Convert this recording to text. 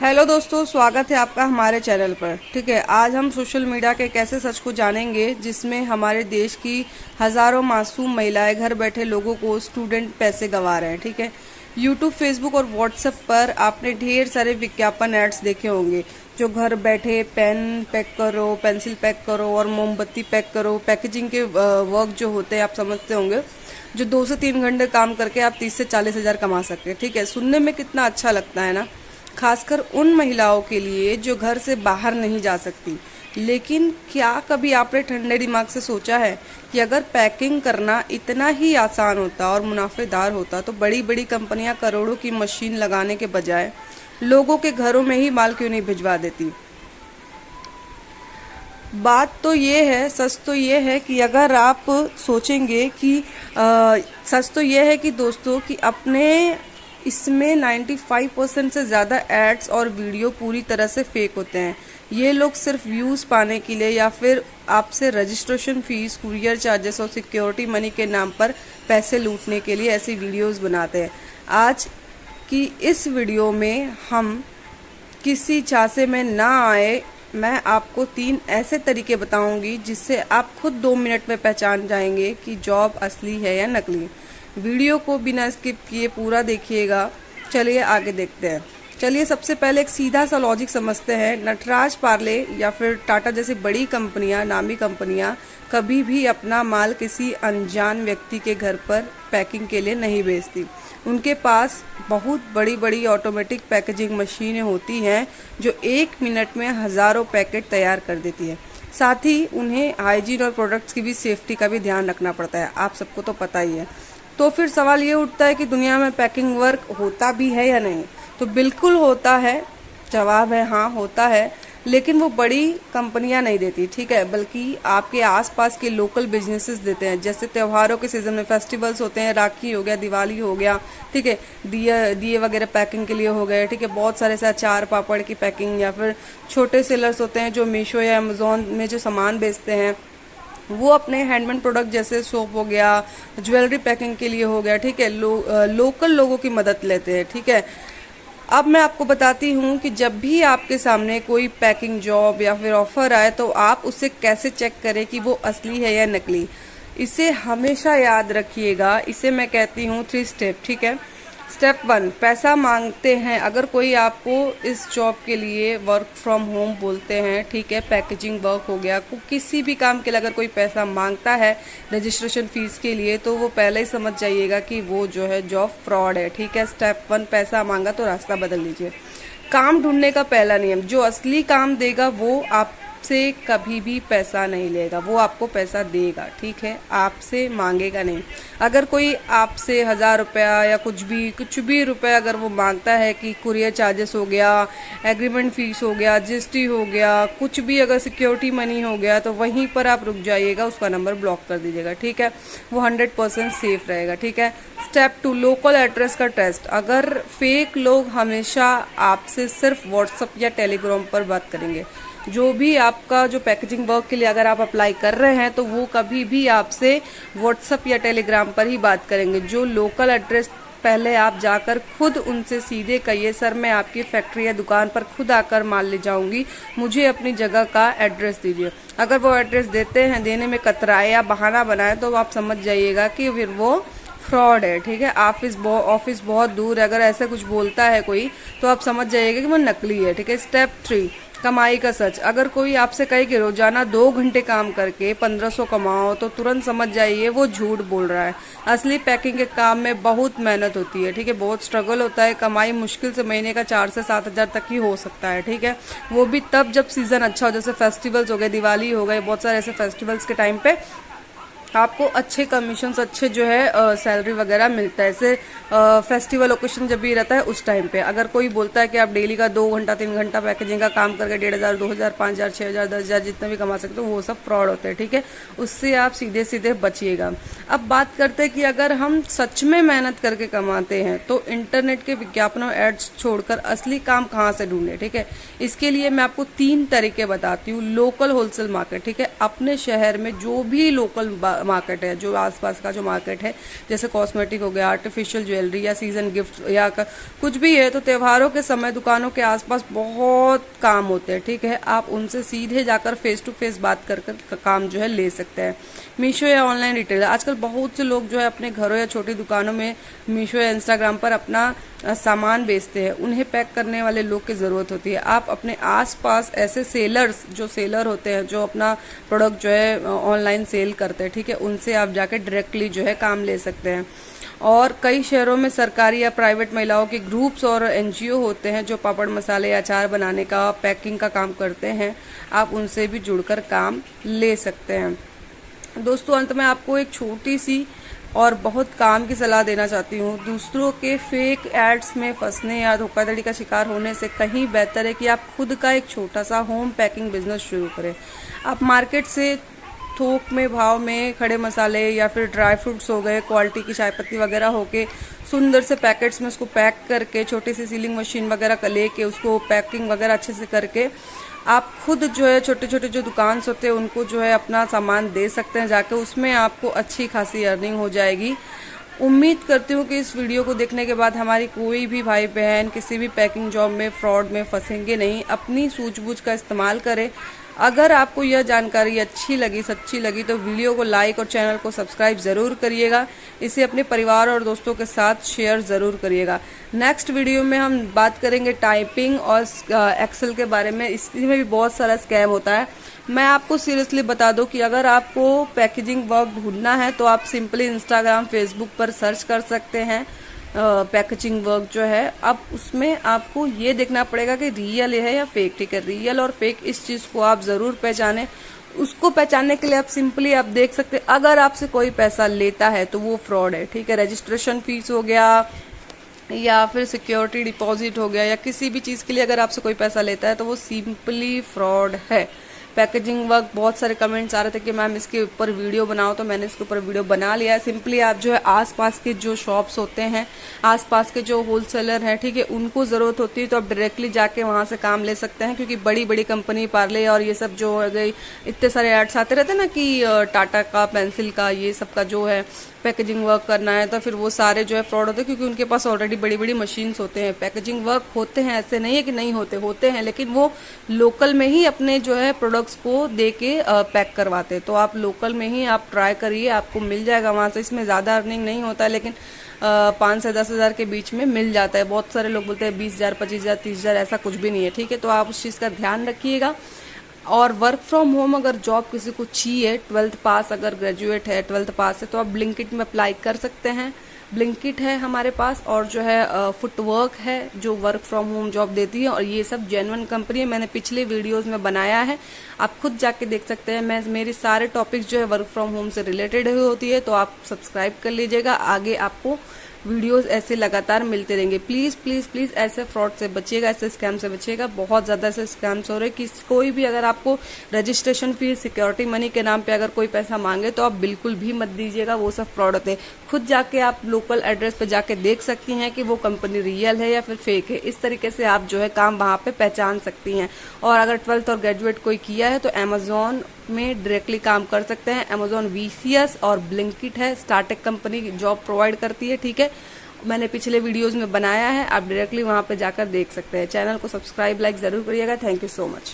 Hello दोस्तों, स्वागत है आपका हमारे चैनल पर। ठीक है, आज हम सोशल मीडिया के एक ऐसे सच को जानेंगे जिसमें हमारे देश की हजारों मासूम महिलाएं घर बैठे लोगों को स्टूडेंट पैसे गंवा रहे हैं। ठीक है, यूट्यूब, फेसबुक और व्हाट्सएप पर आपने ढेर सारे विज्ञापन एड्स देखे होंगे जो घर बैठे पेन पैक करो, पेंसिल पैक करो और मोमबत्ती पैक करो, पैकेजिंग के वर्क जो होते हैं आप समझते होंगे, जो 2 से 3 घंटे काम करके आप 30 से 40 हजार कमा सकते हैं। ठीक है, सुनने में कितना अच्छा लगता है ना, खासकर उन महिलाओं के लिए जो घर से बाहर नहीं जा सकती। लेकिन क्या कभी आपने ठंडे दिमाग से सोचा है कि अगर पैकिंग करना इतना ही आसान होता और मुनाफेदार होता तो बड़ी बड़ी कंपनियां करोड़ों की मशीन लगाने के बजाय लोगों के घरों में ही माल क्यों नहीं भिजवा देती। बात तो ये है, सच तो ये है कि अगर आप सोचेंगे कि सच तो ये है कि दोस्तों कि अपने इसमें 95% से ज़्यादा एड्स और वीडियो पूरी तरह से फेक होते हैं। ये लोग सिर्फ व्यूज़ पाने के लिए या फिर आपसे रजिस्ट्रेशन फीस, कुरियर चार्जेस और सिक्योरिटी मनी के नाम पर पैसे लूटने के लिए ऐसी वीडियोस बनाते हैं। आज की इस वीडियो में हम किसी झांसे में ना आए, मैं आपको 3 ऐसे तरीके बताऊंगी जिससे आप खुद 2 मिनट में पहचान जाएंगे कि जॉब असली है या नकली। वीडियो को बिना स्किप किए पूरा देखिएगा। चलिए आगे देखते हैं। चलिए सबसे पहले एक सीधा सा लॉजिक समझते हैं। नटराज, पार्ले या फिर टाटा जैसी बड़ी कंपनियां, नामी कंपनियां कभी भी अपना माल किसी अनजान व्यक्ति के घर पर पैकिंग के लिए नहीं भेजती। उनके पास बहुत बड़ी बड़ी ऑटोमेटिक पैकेजिंग मशीनें होती हैं जो 1 मिनट में हजारों पैकेट तैयार कर देती है। साथ ही उन्हें हाइजीन और प्रोडक्ट्स की भी सेफ्टी का भी ध्यान रखना पड़ता है, आप सबको तो पता ही है। तो फिर सवाल ये उठता है कि दुनिया में पैकिंग वर्क होता भी है या नहीं। तो बिल्कुल होता है, जवाब है हाँ होता है, लेकिन वो बड़ी कंपनियां नहीं देती। ठीक है, बल्कि आपके आसपास के लोकल बिजनेसेस देते हैं। जैसे त्योहारों के सीजन में फेस्टिवल्स होते हैं, राखी हो गया, दिवाली हो गया, ठीक है, दिए वगैरह पैकिंग के लिए हो गए। ठीक है, बहुत सारे से अचार पापड़ की पैकिंग, या फिर छोटे सेलर्स होते हैं जो मीशो या अमेजोन में जो सामान बेचते हैं वो अपने हैंडमेड प्रोडक्ट जैसे सोप हो गया, ज्वेलरी पैकिंग के लिए हो गया। ठीक है, लोकल लोगों की मदद लेते हैं। ठीक है, अब मैं आपको बताती हूँ कि जब भी आपके सामने कोई पैकिंग जॉब या फिर ऑफर आए तो आप उसे कैसे चेक करें कि वो असली है या नकली। इसे हमेशा याद रखिएगा। इसे मैं कहती हूँ 3 स्टेप। ठीक है, स्टेप 1, पैसा मांगते हैं। अगर कोई आपको इस जॉब के लिए वर्क फ्रॉम होम बोलते हैं, ठीक है, पैकेजिंग वर्क हो गया, किसी भी काम के लिए अगर कोई पैसा मांगता है रजिस्ट्रेशन फीस के लिए, तो वो पहले ही समझ जाइएगा कि वो जो है जॉब फ्रॉड है। ठीक है, स्टेप 1, पैसा मांगा तो रास्ता बदल लीजिए। काम ढूंढने का पहला नियम, जो असली काम देगा वो आपसे कभी भी पैसा नहीं लेगा, वो आपको पैसा देगा। ठीक है, आपसे मांगेगा नहीं। अगर कोई आपसे 1000 रुपया या कुछ भी रुपया अगर वो मांगता है कि कुरियर चार्जेस हो गया, एग्रीमेंट फीस हो गया, जीएसटी हो गया, कुछ भी अगर सिक्योरिटी मनी हो गया, तो वहीं पर आप रुक जाइएगा, उसका नंबर ब्लॉक कर दीजिएगा। ठीक है, वो 100% सेफ रहेगा। ठीक है, स्टेप 2, लोकल एड्रेस का टेस्ट। अगर फेक लोग हमेशा आपसे सिर्फ व्हाट्सएप या टेलीग्राम पर बात करेंगे, जो भी आपका जो पैकेजिंग वर्क के लिए अगर आप अप्लाई कर रहे हैं तो वो कभी भी आपसे व्हाट्सएप या टेलीग्राम पर ही बात करेंगे। जो लोकल एड्रेस, पहले आप जाकर खुद उनसे सीधे कहिए, सर मैं आपकी फैक्ट्री या दुकान पर खुद आकर माल ले जाऊंगी, मुझे अपनी जगह का एड्रेस दीजिए। अगर वो एड्रेस देते हैं, देने में कतराए या बहाना बनाए, तो आप समझ जाइएगा कि फिर वो फ्रॉड है। ठीक है, ऑफिस बहुत दूर है, अगर ऐसा कुछ बोलता है कोई तो आप समझ जाइएगा कि वो नकली है। ठीक है, स्टेप 3, कमाई का सच। अगर कोई आपसे कहे कि रोजाना 2 घंटे काम करके 1500 कमाओ, तो तुरंत समझ जाइए वो झूठ बोल रहा है। असली पैकिंग के काम में बहुत मेहनत होती है। ठीक है, बहुत स्ट्रगल होता है। कमाई मुश्किल से महीने का 4 से 7 हजार तक ही हो सकता है। ठीक है, वो भी तब जब सीजन अच्छा हो, जैसे फेस्टिवल्स हो गए, दिवाली हो गए, बहुत सारे ऐसे फेस्टिवल्स के टाइम पे आपको अच्छे कमीशंस, अच्छे जो है सैलरी वगैरह मिलता है। ऐसे फेस्टिवल ओकेशन जब भी रहता है उस टाइम पे अगर कोई बोलता है कि आप डेली का 2 घंटा 3 घंटा पैकेजिंग का काम करके 1500, 2000, 5000, 6000, 10000 जितना भी कमा सकते हो, वो सब फ्रॉड होते हैं। ठीक है, उससे आप सीधे सीधे बचिएगा। अब बात करते हैं कि अगर हम सच में मेहनत करके कमाते हैं तो इंटरनेट के विज्ञापनों, एड्स छोड़कर असली काम कहाँ से ढूंढे। ठीक है, इसके लिए मैं आपको 3 तरीके बताती हूँ। Local wholesale market. ठीक है, अपने शहर में जो भी लोकल मार्केट है, जो आसपास का जो मार्केट है, जैसे कॉस्मेटिक हो गया, आर्टिफिशियल ज्वेलरी या सीजन गिफ्ट या कुछ भी है, तो त्योहारों के समय दुकानों के आसपास बहुत काम होते हैं। ठीक है, आप उनसे सीधे जाकर फेस टू फेस बात कर काम जो है ले सकते हैं। मीशो या ऑनलाइन रिटेलर, आजकल बहुत से लोग जो है अपने घरों या छोटी दुकानों में मीशो या इंस्टाग्राम पर अपना सामान बेचते हैं। उन्हें पैक करने वाले लोग की जरूरत होती है। आप अपने आसपास ऐसे सेलर्स, जो सेलर होते हैं, जो अपना प्रोडक्ट जो है ऑनलाइन सेल करते हैं, ठीक है, उनसे आप जाके डायरेक्टली जो है काम ले सकते हैं। और कई शहरों में सरकारी या प्राइवेट महिलाओं के ग्रुप्स और एनजीओ होते हैं जो पापड़, मसाले या अचार बनाने का, पैकिंग का काम करते हैं। आप उनसे भी जुड़कर काम ले सकते हैं। दोस्तों, अंत में आपको एक छोटी सी और बहुत काम की सलाह देना चाहती हूँ। दूसरों के फेक एड्स में फंसने या धोखाधड़ी का शिकार होने से कहीं बेहतर है कि आप खुद का एक छोटा सा होम पैकिंग बिजनेस शुरू करें। आप मार्केट से थोक में भाव में खड़े मसाले या फिर ड्राई फ्रूट्स हो गए, क्वालिटी की चाय पत्ती वगैरह होके सुंदर से पैकेट्स में उसको पैक करके, छोटी सी सीलिंग मशीन वगैरह का लेके उसको पैकिंग वगैरह अच्छे से करके आप खुद जो है छोटे छोटे जो दुकान होते हैं उनको जो है अपना सामान दे सकते हैं जाके। उसमें आपको अच्छी खासी अर्निंग हो जाएगी। उम्मीद करती हूँ कि इस वीडियो को देखने के बाद हमारी कोई भी भाई बहन किसी भी पैकिंग जॉब में फ्रॉड में फंसेंगे नहीं। अपनी सूझबूझ का इस्तेमाल करें। अगर आपको यह जानकारी अच्छी लगी, सच्ची लगी, तो वीडियो को लाइक और चैनल को सब्सक्राइब जरूर करिएगा। इसे अपने परिवार और दोस्तों के साथ शेयर जरूर करिएगा। नेक्स्ट वीडियो में हम बात करेंगे टाइपिंग और एक्सेल के बारे में। इसमें भी बहुत सारा स्कैम होता है। मैं आपको सीरियसली बता दूं कि अगर आपको पैकेजिंग वर्क ढूंढना है तो आप सिंपली इंस्टाग्राम, फेसबुक पर सर्च कर सकते हैं पैकेजिंग वर्क जो है। अब उसमें आपको ये देखना पड़ेगा कि रियल है या फेक। ठीक है, रियल और फेक इस चीज को आप जरूर पहचाने। उसको पहचानने के लिए आप सिंपली आप देख सकते हैं, अगर आपसे कोई पैसा लेता है तो वो फ्रॉड है। ठीक है, रजिस्ट्रेशन फीस हो गया या फिर सिक्योरिटी डिपॉजिट हो गया या किसी भी चीज के लिए अगर आपसे कोई पैसा लेता है तो वो सिंपली फ्रॉड है। पैकेजिंग वर्क, बहुत सारे कमेंट्स आ रहे थे कि मैम इसके ऊपर वीडियो बनाओ, तो मैंने इसके ऊपर वीडियो बना लिया है। सिंपली आप जो है आसपास के जो शॉप्स होते हैं, आसपास के जो होलसेलर हैं, ठीक है, उनको जरूरत होती है तो आप डायरेक्टली जाके वहां से काम ले सकते हैं। क्योंकि बड़ी बड़ी कंपनी, पार्ले और ये सब जो हो गई, इतने सारे एड्स आते रहते हैं ना कि टाटा का, पेंसिल का, ये सब का जो है पैकेजिंग वर्क करना है, तो फिर वो सारे जो है फ्रॉड होते हैं। क्योंकि उनके पास ऑलरेडी बड़ी बड़ी मशीन्स होते हैं। पैकेजिंग वर्क होते हैं, ऐसे नहीं है कि नहीं होते, होते हैं, लेकिन वो लोकल में ही अपने जो है प्रोडक्ट्स को दे के पैक करवाते हैं। तो आप लोकल में ही आप ट्राई करिए, आपको मिल जाएगा वहां से। इसमें ज्यादा अर्निंग नहीं होता है, लेकिन 5 से 10 हजार के बीच में मिल जाता है। बहुत सारे लोग बोलते हैं 20,000, 25,000, 30,000, ऐसा कुछ भी नहीं है। ठीक है, तो आप उस चीज का ध्यान रखिएगा। और वर्क फ्रॉम होम अगर जॉब किसी को चाहिए, 12th पास अगर ग्रेजुएट है, 12th पास है, तो आप ब्लिंकिट में अप्लाई कर सकते हैं। ब्लिंकिट है हमारे पास, और जो है फुटवर्क है जो वर्क फ्रॉम होम जॉब देती है, और ये सब जेन्युइन कंपनी है। मैंने पिछले वीडियोस में बनाया है, आप खुद जाके देख सकते हैं। मेरे सारे टॉपिक्स जो है वर्क फ्रॉम होम से रिलेटेड होती है, तो आप सब्सक्राइब कर लीजिएगा। आगे आपको वीडियोस ऐसे लगातार मिलते रहेंगे। प्लीज प्लीज प्लीज ऐसे फ्रॉड से बचिएगा, ऐसे स्कैम से बचिएगा। बहुत ज्यादा ऐसे स्कैम्स हो रहे हैं कि कोई भी अगर आपको रजिस्ट्रेशन फीस, सिक्योरिटी मनी के नाम पे अगर कोई पैसा मांगे तो आप बिल्कुल भी मत दीजिएगा, वो सब फ्रॉड होते हैं। खुद जाके आप लोकल एड्रेस पे जाके देख सकती हैं कि वो कंपनी रियल है या फिर फेक है। इस तरीके से आप जो है काम वहां पे पहचान सकती हैं। और अगर 12th और ग्रेजुएट कोई किया है तो अमेजोन में डायरेक्टली काम कर सकते हैं। अमेजोन VCS और ब्लिंकिट है, स्टार्टअप कंपनी जॉब प्रोवाइड करती है। ठीक है, मैंने पिछले वीडियोस में बनाया है, आप डायरेक्टली वहां पे जाकर देख सकते हैं। चैनल को सब्सक्राइब, लाइक जरूर करिएगा। Thank you so much.